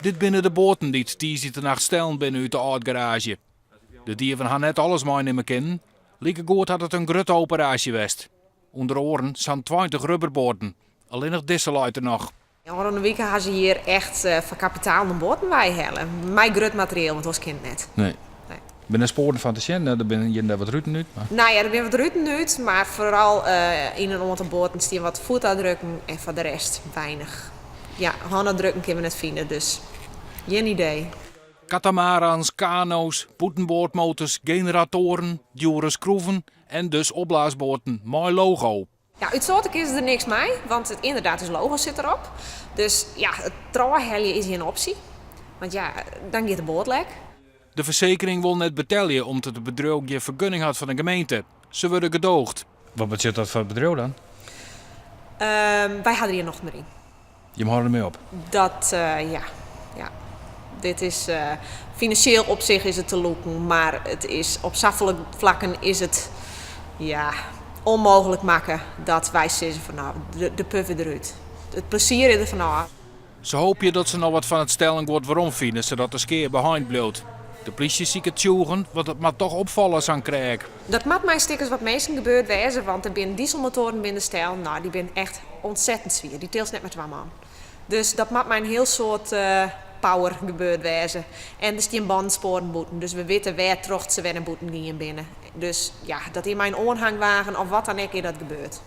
Dit binnen de boten die die de nacht stellen binnen uit de oud-garage. De dieven gaan net alles meenemen kennen. Lieke goed had het een grote operatie geweest. Onder oren staan 20 rubberboten. Alleen nog dissel er nog. Onder de week gaan ze hier echt voor kapitaal een boten bij hellen. Mijn grut materiaal, want dat was kind net. Nee. Ik ben er sporen van te zien, daar ben je wat ruiten uit. Maar... Nou ja, er ben wat ruiten uit, maar vooral in en onder de boten staan wat voetafdrukken en voor de rest weinig. Ja, handdrukken kunnen we net vinden, dus geen idee. Katamarans, kano's, boetenboordmotors, generatoren, dure schroeven en dus opblaasboten. Mooi logo. Ja, uitzonderlijk is er niks mee, want het inderdaad is logo zit erop. Dus ja, het trouwhelje is hier een optie. Want ja, dan gaat de boot lek. De verzekering wil net betalen omdat het bedrijf je vergunning had van de gemeente. Ze worden gedoogd. Wat betekent dat voor het bedrijf dan? Wij hadden hier nog meer in. Je mag ermee op. Dat, ja. Dit is, financieel op zich is het te loeken, maar het is, op zaffelijk vlakken is het, ja, onmogelijk maken dat wij zeggen van nou, de puffen eruit. Het plezier is er van nou. Ze hopen dat ze nog wat van het stelling wordt waarom vinden, zodat de skeer behind bloot. De politie ziet het tjoegen, wat het maar toch opvallers aan krijgt. Dat maakt mij stikkers wat meestal gebeurt wezen, want er zijn dieselmotoren binnen de stijl. Nou, die zijn echt ontzettend zwier. Die teelt net met 2 man. Dus dat maakt mij een heel soort power gebeurd wezen. En er staan bandsporen boeten, dus we weten waar trocht ze weer een boeten gaan binnen. Dus ja, dat in mijn oorhangwagen of wat dan ook is dat gebeurt.